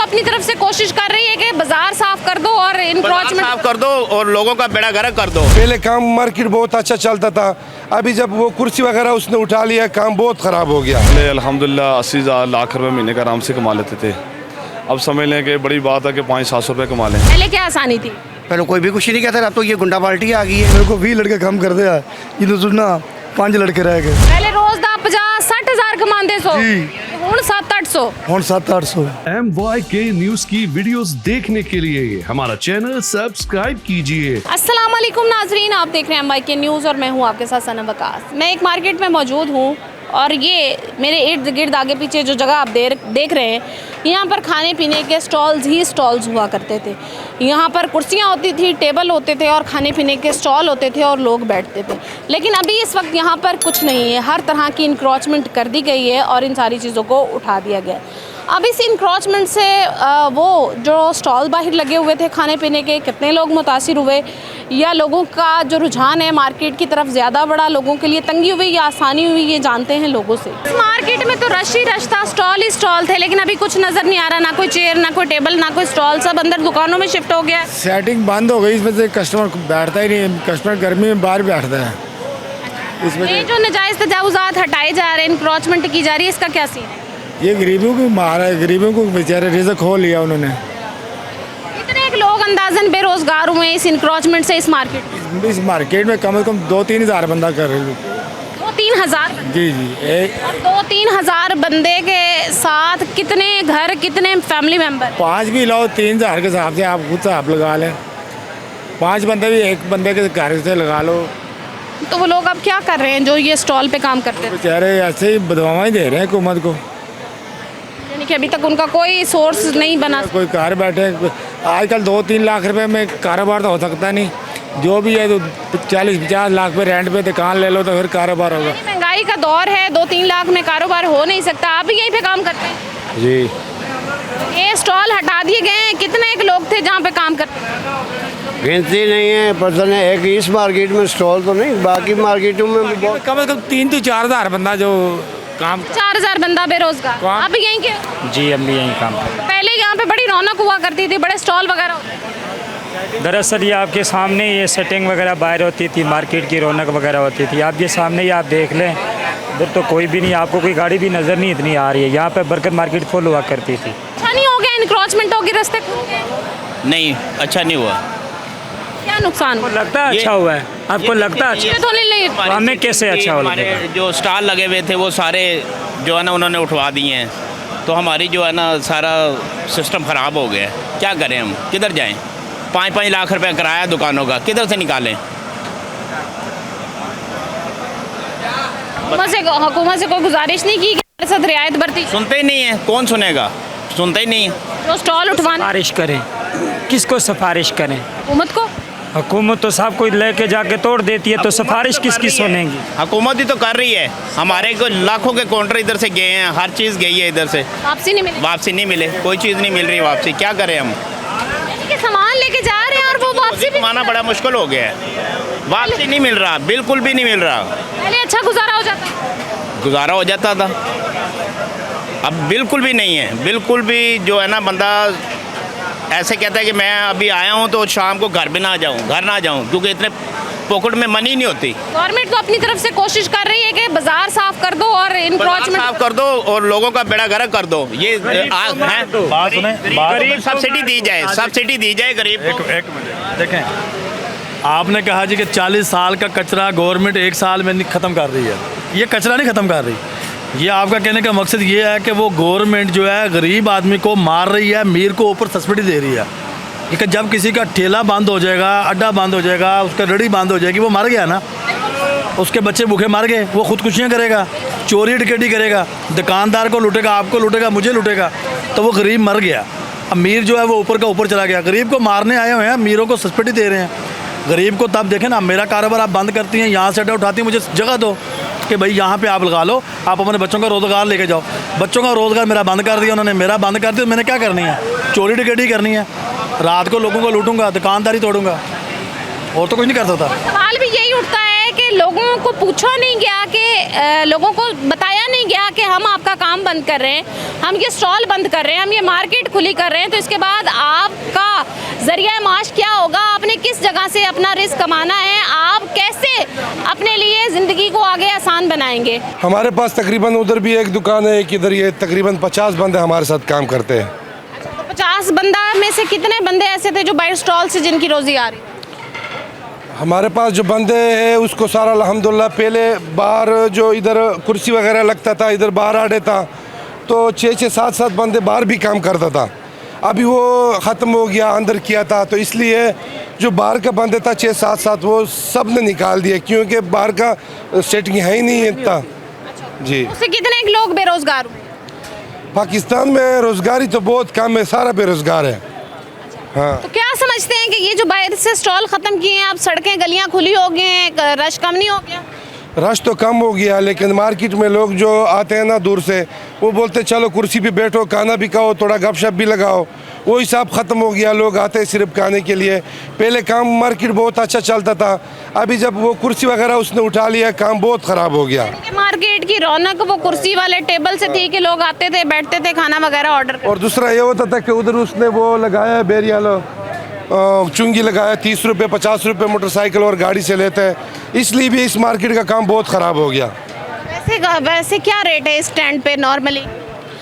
अपनी तरफ से कोशिश कर रही है कि बाजार साफ कर दो और इनक्रोचमेंट साफ कर दो और लोगों का बेड़ा गर्क कर दो। पहले काम मार्केट बहुत अच्छा चलता था, अभी जब वो कुर्सी वगैरह उसने उठा लिया काम बहुत ख़राब हो गया। पहले अल्हम्दुलिल्लाह 80,000 लाख रुपए महीने का आराम से कमा लेते थे। अब समझ लें कि बड़ी बात है कि 500-700 रुपये कमा लें। पहले क्या आसानी थी? पहले कोई भी कुछ नहीं कहता, अब तो ये गुंडा पार्टी आ गई है। मेरे को 20 लड़के काम कर दिया, ये तो सुनना 5 लड़के रह गए। पहले रोज दा 50-60 हज़ार कमाते सो, हुण 700-800। ਹੁਣ 700-800। MYK न्यूज की वीडियोस देखने के लिए हमारा चैनल सब्सक्राइब कीजिए। अस्सलाम वालेकुम नाजरीन, आप देख रहे हैं MYK न्यूज़ और मैं हूं आपके साथ सनम वकास। मैं एक मार्केट में मौजूद हूं और ये मेरे इर्द गिर्द आगे पीछे जो जगह आप देख रहे हैं, यहाँ पर खाने पीने के स्टॉल्स ही स्टॉल्स हुआ करते थे। यहाँ पर कुर्सियाँ होती थी, टेबल होते थे और खाने पीने के स्टॉल होते थे और लोग बैठते थे। लेकिन अभी इस वक्त यहाँ पर कुछ नहीं है, हर तरह की इंक्रोचमेंट कर दी गई है और इन सारी चीज़ों को उठा दिया गया है। अब इस इंक्रोचमेंट से वो जो स्टॉल बाहर लगे हुए थे खाने पीने के, कितने लोग मुतासिर हुए या लोगों का जो रुझान है मार्केट की तरफ ज़्यादा बढ़ा, लोगों के लिए तंगी हुई या आसानी हुई, ये जानते हैं लोगों से। इस मार्केट में तो रश ही रश था, स्टॉल ही स्टॉल थे, लेकिन अभी कुछ नज़र नहीं आ रहा, ना कोई चेयर, ना कोई टेबल, ना कोई स्टॉल, सब अंदर दुकानों में शिफ्ट हो गया। सेटिंग बंद हो गई, इसमें से कस्टमर बैठता ही नहीं, कस्टमर गर्मी में बाहर बैठता है। इसमें ये जो नाजायज़ तजावुज़ात हटाए जा रहे हैं, इंक्रोचमेंट की जा रही है, इसका क्या सीन है? ये गरीबों को मारा है, गरीबों को बेचारे रिज़्क खो लिया उन्होंने। कितने लोग अंदाजन बेरोजगार हुए इस इंक्रोचमेंट से इस मार्केट में? इस मार्केट में कम से कम 2-3 हज़ार बंदा कर रहे हैं। 2-3 हज़ार? जी जी। और 2-3 हज़ार बंदे के साथ कितने घर, कितने फैमिली मेंबर? 5 भी लो, 3 हज़ार के हिसाब से आप खुद हिसाब लगा लें। 5 बंदे भी एक बंदे के घर से लगा लो। तो वो लोग अब क्या कर रहे हैं जो ये स्टॉल पे काम करते थे? बेचारे ऐसे ही बदवाएं दे रहे हैं हुकूमत को, यानी कि अभी तक उनका कोई सोर्स नहीं बना। कोई घर बैठे। आजकल 2-3 लाख रुपए में कारोबार तो हो सकता नहीं, जो भी है तो 40-50 लाख पे रेंट पे दुकान ले लो तो फिर कारोबार होगा। महंगाई का दौर है, 2-3 लाख में कारोबार हो नहीं सकता। आप भी यहीं पे काम करते हैं? जी। ये स्टॉल हटा दिए गए हैं, कितने एक लोग थे जहाँ पे काम करते थे? गिनती नहीं है, पर्सन है एक इस मार्केट में स्टॉल तो नहीं, बाकी मार्केटों में भी बहुत। कम से कम 3 से 4 हज़ार बंदा जो काम। 4,000 बंदा बेरोजगार। आप भी यहीं के? जी, हम भी यहीं काम करते हैं। पहले यहाँ पे बड़ी रौनक हुआ करती थी, बड़े स्टॉल वगैरह होते थे। दरअसल ये आपके सामने ये सेटिंग वगैरह बाहर होती थी, मार्केट की रौनक वगैरह होती थी। आप ये सामने ही आप देख लें, इधर तो कोई भी नहीं, आपको कोई गाड़ी भी नज़र नहीं इतनी आ रही है। यहाँ पे बरकत मार्केट फुल हुआ करती थी। अच्छा नहीं हो गया? इंक्रोचमेंट होगी, रास्ते खुल गए? नहीं, अच्छा नहीं हुआ। क्या नुकसान हुआ? लगता है अच्छा हुआ है? आपको लगता है अच्छा? तो नहीं हमें कैसे अच्छा हो हमारे जो स्टॉल लगे हुए थे वो सारे जो है ना उन्होंने उठवा दिए हैं, तो हमारी जो है ना सारा सिस्टम ख़राब हो गया है। क्या करें हम, किधर जाएं? 5-5 लाख रुपए किराया दुकानों का किधर से निकालें? हुकूमत से कोई गुजारिश नहीं की कि हमारे साथ रियायत बरती? सुनते ही नहीं है, कौन सुनेगा? सुनते ही नहीं है। जो स्टॉल उठवाने, सिफारिश करें, किसको सिफारिश करें? हुकूमत को। हुकूमत तो सब कुछ लेके जाके तोड़ देती है, तो सिफारिश किसकी सुनेंगी? हुकूमत ही तो कर रही है। हमारे को लाखों के काउंटर इधर से गए हैं, हर चीज़ गई है इधर से, वापसी नहीं मिली? वापसी नहीं मिले, कोई चीज़ नहीं मिल रही वापसी। क्या करें हम? यानी कि सामान लेके जा रहे हैं और वो वापसी भी कमाना बड़ा मुश्किल हो गया है, वापसी नहीं मिल रहा, बिल्कुल भी नहीं मिल रहा। पहले अच्छा गुजारा हो जाता, गुजारा हो जाता था, अब बिल्कुल भी नहीं है। बिल्कुल भी जो है ना बंदा ऐसे कहता है कि मैं अभी आया हूँ तो शाम को घर ना जाऊँ क्योंकि इतने पॉकेट में मनी नहीं होती। गवर्नमेंट तो अपनी तरफ से कोशिश कर रही है कि बाजार साफ कर दो और इंक्रोचमेंट साफ कर दो और लोगों का बेड़ा गर्क कर दो। ये बात सुने, गरीब सब्सिडी दी जाए, सब्सिडी दी जाए गरीब को। एक मिनट देखें, आपने कहा जी कि 40 साल का कचरा गवर्नमेंट 1 साल में ख़त्म कर रही है। ये कचरा नहीं ख़त्म कर रही, ये आपका कहने का मकसद ये है कि वो गवर्नमेंट जो है गरीब आदमी को मार रही है, अमीर को ऊपर सब्सिडी दे रही है। कि जब किसी का ठेला बंद हो जाएगा, अड्डा बंद हो जाएगा, उसका रेडी बंद हो जाएगी, वो मर गया ना, उसके बच्चे भूखे मर गए, वो खुदकुशियाँ करेगा, चोरी डकैती करेगा, दुकानदार को लूटेगा, आपको लूटेगा, मुझे लूटेगा, तो वो गरीब मर गया। अमीर जो है वो ऊपर का ऊपर चला गया। गरीब को मारने आए हुए हैं, अमीरों को सब्सिडी दे रहे हैं। गरीब को तब देखें ना, मेरा कारोबार आप बंद करती हैं, यहाँ से अड्डा उठाती हैं, मुझे जगह दो कि भाई यहाँ पे आप लगा लो, आप अपने बच्चों का रोज़गार लेके जाओ। बच्चों का रोज़गार मेरा बंद कर दिया उन्होंने, मेरा बंद कर दिया, मैंने क्या करनी है? चोरी डकैती करनी है, रात को लोगों को लूटूंगा, दुकानदारी तोड़ूंगा, और तो कुछ नहीं कर सकता। सवाल भी यही उठता है कि लोगों को पूछा नहीं गया, कि लोगों को बताया बोला नहीं गया कि हम आपका काम बंद कर रहे हैं, हम ये स्टॉल बंद कर रहे हैं, हम ये मार्केट खुली कर रहे हैं, तो इसके बाद आपका जरिया माश क्या होगा? आपने किस जगह से अपना रिस्क कमाना है? आप कैसे अपने लिए ज़िंदगी को आगे आसान बनाएंगे? हमारे पास तकरीबन उधर भी एक दुकान है, एक इधर, ये तकरीबन 50 बंदे हमारे साथ काम करते हैं। 50 बंदा में से कितने बंदे ऐसे थे जो बाहर स्टॉल से जिनकी रोज़ी आ रही? हमारे पास जो बंदे हैं उसको सारा अल्हम्दुलिल्लाह, पहले बाहर जो इधर कुर्सी वगैरह लगता था, इधर बाहर आड़े था, तो 6-6, 7-7 बंदे बाहर भी काम करता था। अभी वो ख़त्म हो गया, अंदर किया था, तो इसलिए जो बाहर का बंदे था 6-7 वो सब ने निकाल दिया, क्योंकि बाहर का सेटिंग है ही नहीं इतना। जी, उससे कितने लोग बेरोजगार हुए? पाकिस्तान में रोज़गारी तो बहुत कम है, सारा बेरोज़गार है। हाँ, तो क्या समझते हैं कि ये जो बाहर से स्टॉल ख़त्म किए हैं, अब सड़कें गलियां खुली हो गई हैं, रश कम नहीं हो गया? रश तो कम हो गया, लेकिन मार्केट में लोग जो आते हैं ना दूर से, वो बोलते चलो कुर्सी पे बैठो, खाना भी खाओ, थोड़ा गपशप भी लगाओ, वो हिसाब ख़त्म हो गया। लोग आते हैं सिर्फ खाने के लिए। पहले काम मार्केट बहुत अच्छा चलता था, अभी जब वो कुर्सी वगैरह उसने उठा लिया, काम बहुत ख़राब हो गया। मार्केट की रौनक वो कुर्सी वाले टेबल से थी कि लोग आते थे, बैठते थे, खाना वगैरह ऑर्डर करते। और दूसरा ये होता था कि उधर उसने वो लगाया बेरियालो चुंगी लगाया, 30 रुपये 50 रुपये मोटरसाइकिल और गाड़ी से लेते हैं, इसलिए भी इस मार्केट का काम बहुत ख़राब हो गया। वैसे क्या रेट है स्टैंड पे नॉर्मली?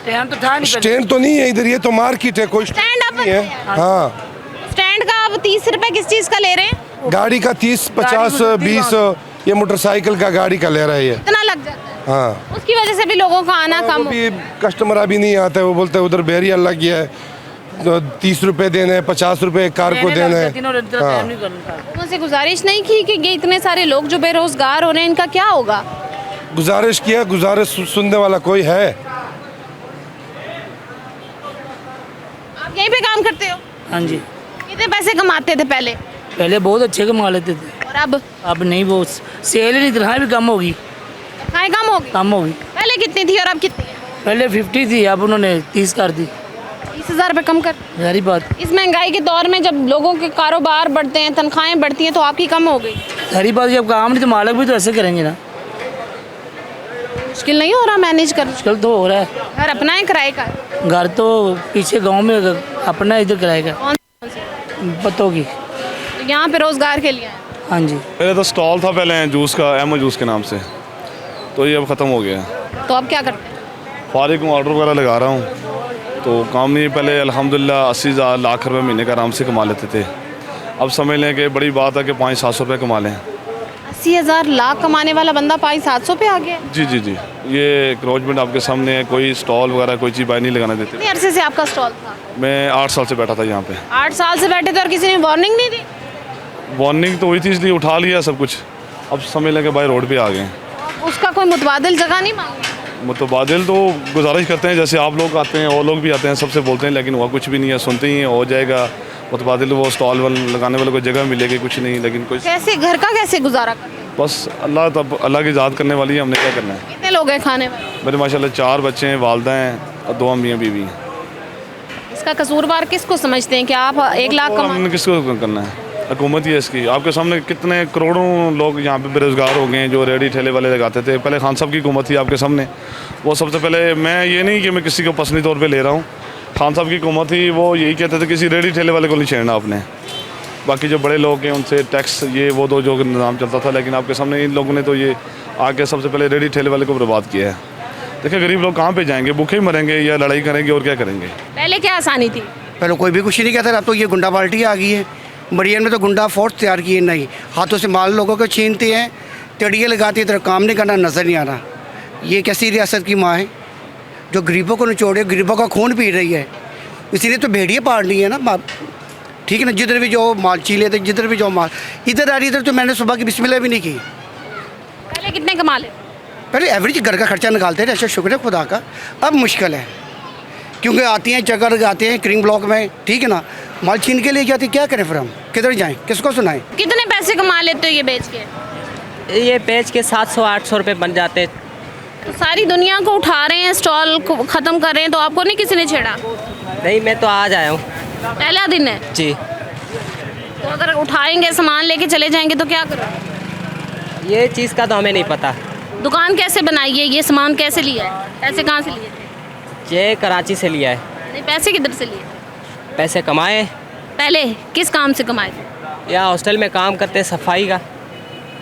स्टैंड तो नहीं है इधर, ये तो मार्केट है, कोई स्टैंड नहीं है। हाँ, स्टैंड का आप 30 रुपये किस चीज़ का ले रहे हैं? गाड़ी का 30, 50, 20, ये मोटरसाइकिल का गाड़ी का ले रहा है ये। इतना लग जाता है? हाँ, उसकी वजह से भी लोगों का आना कम हो। भी कस्टमर अभी नहीं आते, वो बोलते हैं उधर बैरियर लग गया है, तो 30 रुपये देने हैं, 50 रुपये कार को देने हैं। हाँ। लोगों से गुजारिश नहीं की कि ये इतने सारे लोग जो बेरोजगार हो रहे हैं, इनका क्या होगा? गुजारिश किया, गुजारिश सुनने वाला कोई है? आप यहीं पे काम करते हो? हाँ जी। कितने पैसे कमाते थे पहले? पहले बहुत अच्छे कमा लेते थे, और अब नहीं, वो सेल ही तनख्वाह भी कम होगी। तनख्वाहें कम होगी? कम होगी। पहले कितनी थी और अब कितनी है? पहले 50 थी, अब उन्होंने 30 कर दी। 30,000 रुपये कम कर? सारी बात। इस महंगाई के दौर में जब लोगों के कारोबार बढ़ते हैं, तनख्वाहें बढ़ती हैं, तो आपकी कम हो गई? सारी बात, जब काम नहीं तो मालिक भी तो ऐसे करेंगे ना। मुश्किल नहीं हो रहा मैनेज करना? मुश्किल तो हो रहा है। घर अपना है किराए का? घर तो पीछे गांव में अपना, इधर किराएगा कौन सी? पतों की। तो यहाँ पे रोजगार के लिए आए? हाँ जी। पहले तो स्टॉल था पहले जूस का, एमओ जूस के नाम से, तो ये अब ख़त्म हो गया। तो अब क्या करते हैं? फारिग हूँ, ऑर्डर वगैरह लगा रहा हूँ, तो काम नहीं। पहले अल्हम्दुलिल्लाह 80,000 लाख रुपए महीने का आराम से कमा लेते थे। अब समझ लें कि बड़ी बात है कि 500-700 रुपये कमा लें। 80,000 लाख कमाने वाला बंदा 500-700 पे आ गया? जी जी जी, ये क्रोचमेंट आपके सामने है। कोई स्टॉल वगैरह कोई चीज़ बाय नहीं लगाने देते। कितने अरसे से आपका स्टॉल था? मैं 8 साल से बैठा था यहाँ पे। 8 साल से बैठे थे और किसी ने वार्निंग नहीं दी? वार्निंग तो हुई थी, इसलिए उठा लिया सब कुछ। अब समझ लें कि भाई रोड पे आ गए। उसका कोई मुतबादिल जगह नहीं मांगी? मुतबादिल तो गुजारिश करते हैं, जैसे आप लोग आते हैं और लोग भी आते हैं, सबसे बोलते हैं, लेकिन हुआ कुछ भी नहीं है। सुनते ही हैं हो जाएगा मुतबादिल, वो स्टॉल लगाने वाले को जगह मिलेगी, कुछ नहीं। लेकिन कुछ कैसे घर का कैसे गुजारा करते? बस अल्लाह की ज़ात करने वाली है, हमने क्या करना है। कितने लोग हैं खाने वाले? मेरे माशाल्लाह 4 बच्चे हैं, वालदा हैं और 2 अम्मियाँ बीवी हैं। इसका कसूरवार किसको समझते हैं कि आप 1 लाख कमा? हमने किसको करना है? हुकूमत ही है इसकी। आपके सामने कितने करोड़ों लोग यहाँ पे बेरोज़गार हो गए हैं, जो रेडी ठेले वाले लगाते थे। पहले खान साहब की हुकूमत थी आपके सामने, वो सबसे पहले, मैं ये नहीं कि मैं किसी को पसंदी तौर पे ले रहा हूँ, खान साहब की हुकूमत थी, वो यही कहते थे किसी रेडी ठेले वाले को नहीं छेड़ना आपने। बाकी जो बड़े लोग हैं उनसे टैक्स ये वो दो जो निज़ाम चलता था, लेकिन आपके सामने इन लोगों ने तो ये आके सबसे पहले रेडी ठेले वाले को बर्बाद किया है। देखिए गरीब लोग कहाँ पे जाएंगे, भूखे ही मरेंगे या लड़ाई करेंगे और क्या करेंगे। पहले क्या आसानी थी? पहले कोई भी कुछ नहीं कहता, अब तो ये गुंडा पार्टी आ गई है। मरियन में तो गुंडा फोर्स तैयार किए, नहीं हाथों से माल लोगों को छीनते हैं, तड़िए लगाती है, तो काम नहीं करना, नज़र नहीं आ रहा। ये कैसी रियासत की माँ है जो गरीबों को निचोड़े, गरीबों का खून पी रही है। इसीलिए तो भेड़िया पाड़नी है ना, ठीक है ना। जिधर भी जाओ माल छीन लेते, जिधर भी जाओ माल। इधर आ रही, इधर तो मैंने सुबह की बिस्मिल्लाह भी नहीं की। पहले कितने कमा ले? पहले एवरेज घर का खर्चा निकालते थे, अच्छा शुक्र है खुदा का। अब मुश्किल है, क्योंकि आती हैं चक्कर लगाते हैं क्रीम ब्लॉक में, ठीक है ना, माल छीन के ले जाती, क्या करें फिर हम, किधर जाएं, किसको सुनाएं? कितने पैसे कमा लेते हो ये बेच के? ये बेच के 700-800 रुपये बन जाते। तो सारी दुनिया को उठा रहे हैं, स्टॉल को ख़त्म कर रहे हैं, तो आपको नहीं किसी ने छेड़ा? नहीं, मैं तो आज आया हूँ, पहला दिन है जी। तो अगर उठाएंगे सामान लेके चले जाएंगे तो क्या करोगे? ये चीज़ का तो हमें नहीं पता, दुकान कैसे बनाई है, ये सामान कैसे लिया है, पैसे कहाँ से लिए थे? ये कराची से लिया है। नहीं, पैसे किधर से लिए? पैसे कमाए। पहले किस काम से कमाए थे? या हॉस्टल में काम करते हैं सफाई का।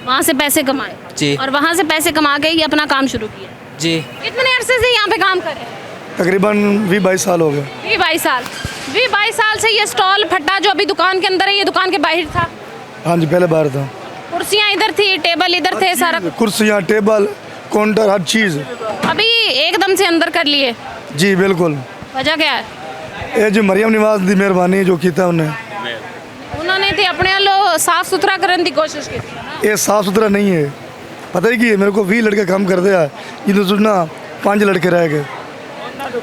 वहाँ से पैसे कमाए जी। और वहाँ से पैसे कमा के ये अपना काम शुरू किया? जी। कितने अरसे से यहाँ पे काम कर रहे हैं? तकरीबन 20-22 साल हो गए। 20-22 साल। 20-22 साल से ये स्टॉल फटा जो अभी दुकान के अंदर है, ये दुकान के बाहर था? हाँ जी, पहले बाहर था। कुर्सियाँ इधर थी, टेबल इधर थे, सारा कुर्सियाँ, टेबल, काउंटर, हर चीज़। अभी एकदम से अंदर कर लिए? जी बिल्कुल। वजह क्या है? ये जो मरियम निवाज दी मेहरबानी जो किया उन्हें, उन्होंने तो अपने वालों साफ सुथरा करने की कोशिश की थी। ये साफ सुथरा नहीं है। पता ही कि मेरे को 20 लड़के काम करते हैं, जिन्हें सुनना 5 लड़के रह गए,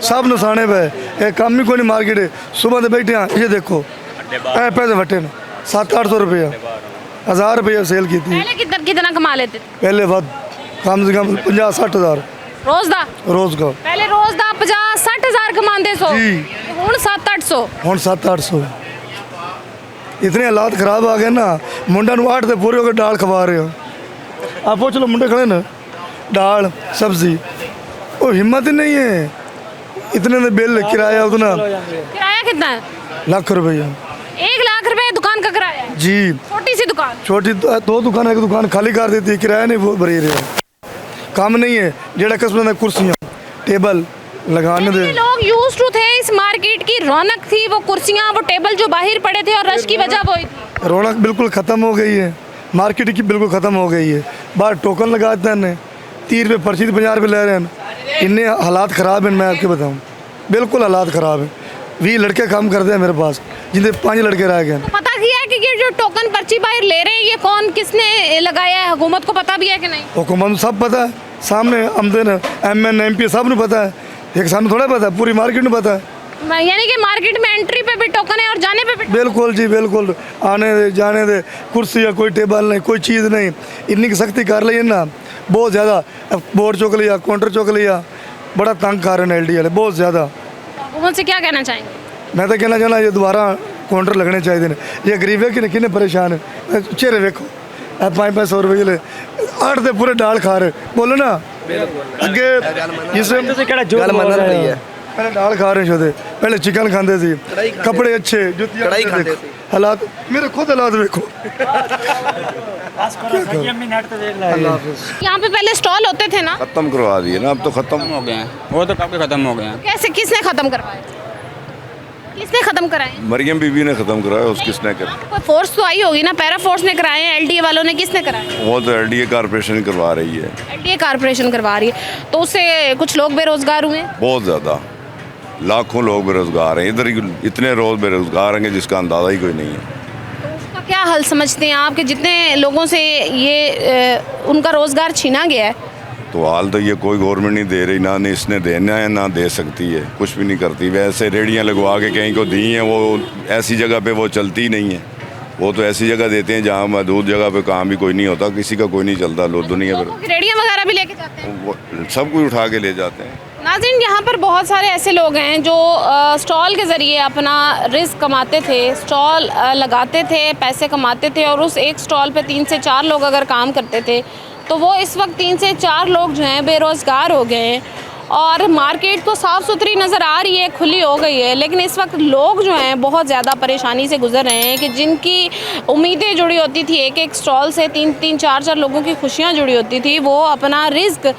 सब नसाने पे। एक काम ही कोई नहीं मार्केट है। सुबह से बैठे हैं, ये देखो पैसे फटे न 700-800 रुपया, 1000 रुपया सेल की थी। पहले कितना कमा लेते थे? पहले बहुत कम से कम 50-60 हज़ार रोज दा? रोज का। पहले रोज दा 50-60 हज़ार कमाते सो, हुण 700-800। ਹੁਣ 700-800। इतने हालात खराब आ गए ना, मुंडा ਨੂੰ 8 ਦੇ पूरे होकर दाल खवा रहे हो। आप पूछ लो मुंडे खड़े ना, दाल सब्जी, वो हिम्मत ही नहीं है। इतने में बिल किराया उतना किराया कितना है? लाख रुपया। 1 लाख रुपए दुकान का किराया है? जी। छोटी सी दुकान? छोटी 2 दुकान, एक दुकान खाली कर देती है, किराया नहीं वो भरी रहा। काम नहीं है, जेड़ा किस्म में कुर्सियाँ टेबल लगाने दे। लोग यूज्ड टू थे, इस मार्केट की रौनक थी, वो कुर्सियाँ वो टेबल जो बाहर पड़े थे और रश की वजह वही थी। रौनक बिल्कुल ख़त्म हो गई है, मार्केट की बिल्कुल ख़त्म हो गई है। बाहर टोकन लगाते हैं, 30 रुपये पर्ची 50 रुपये ले रहे हैं। इन्ने हालात ख़राब हैं, मैं आपके बताऊँ, बिल्कुल हालात ख़राब हैं। 20 लड़के काम करते हैं मेरे पास, जिनके 5 लड़के रह गए। तो पता किया है कि ये जो टोकन पर्ची बाहर ले रहे हैं, ये कौन किसने लगाया है? हुकूमत को पता भी है कि नहीं? हुकूमत सब पता है, सामने आमदन MN MP सब ने पता है, एक सामने थोड़ा पता है, पूरी मार्केट में पता है। यानी कि मार्केट में एंट्री पे भी टोकन है और जाने पे भी? बिल्कुल जी बिल्कुल, आने दे जाने दे, कुर्सी या कोई टेबल नहीं, कोई चीज़ नहीं। इतनी की सख्ती कर ली है ना, बहुत ज़्यादा। बोर्ड चुक लिया, काउंटर चुक लिया, बड़ा तंग कर रहे हैं LD वाले, बहुत ज़्यादा। हुकूमत से क्या कहना चाहेंगे? मैं तो कहना चाहना, ये दोबारा काउंटर लगने चाहिए ने। ये गरीब है कि किन्ने परेशान है, चेहरे देखो, 500 रुपये ले 8 दे पूरे दाल खा रहे। बोलो ना अगे जिससे पहले दाल खा रहे थे, पहले चिकन खाते थे, कपड़े अच्छे, जुतियां खाते थे। हालात मेरे खुद हालात देखो। यहाँ पे पहले स्टॉल होते थे ना? खत्म करवा दिए ना, अब तो खत्म हो गए हैं, वो तो काफ़ी खत्म हो गए हैं। कैसे, किसने खत्म करवाए? किसने खत्म कराए? मरियम बीबी ने खत्म कराया, उस किसने कर? कोई फोर्स तो आई होगी ना, पैरा फोर्स ने कराए हैं, LDA वालों ने, किसने कराए? वो तो LDA कारपोरेशन करवा रही है। LDA कारपोरेशन करवा रही है, तो उससे कुछ लोग बेरोजगार हुए? बहुत ज़्यादा, लाखों लोग बेरोजगार हैं इधर, इतने रोज बेरोजगार हैं जिसका अंदाज़ा ही कोई नहीं है। तो उसका क्या हल समझते हैं आप कि जितने लोगों से ये उनका रोज़गार छीना गया है? तो हाल तो ये कोई गवर्नमेंट नहीं दे रही, ना इसने देना है ना दे सकती है, कुछ भी नहीं करती। वैसे रेडियाँ लगवा के कहीं को दी हैं, वो ऐसी जगह पे वो चलती नहीं है। वो तो ऐसी जगह देते हैं जहाँ महदूद जगह पे काम भी कोई नहीं होता, किसी का कोई नहीं चलता। लोग दुनिया पर रेडियाँ वगैरह भी लेके जाते हैं, वो सब कुछ उठा के ले जाते हैं। नाज़रीन, यहाँ पर बहुत सारे ऐसे लोग हैं जो स्टॉल के ज़रिए अपना रिस्क कमाते थे, स्टॉल लगाते थे, पैसे कमाते थे, और उस एक स्टॉल पे 3 से 4 लोग अगर काम करते थे तो वो इस वक्त 3 से 4 लोग जो हैं बेरोज़गार हो गए हैं। और मार्केट तो साफ़ सुथरी नज़र आ रही है, खुली हो गई है, लेकिन इस वक्त लोग जो हैं बहुत ज़्यादा परेशानी से गुजर रहे हैं कि जिनकी उम्मीदें जुड़ी होती थी एक स्टॉल से, 3-3, 4-4 लोगों की खुशियां जुड़ी होती थी, वो अपना रिस्क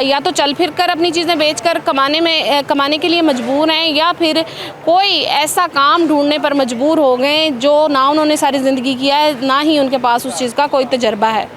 या तो चल फिर कर अपनी चीज़ें बेचकर कमाने के लिए मजबूर हैं, या फिर कोई ऐसा काम ढूंढने पर मजबूर हो गए जो ना उन्होंने सारी ज़िंदगी किया है, ना ही उनके पास उस चीज़ का कोई तजर्बा है।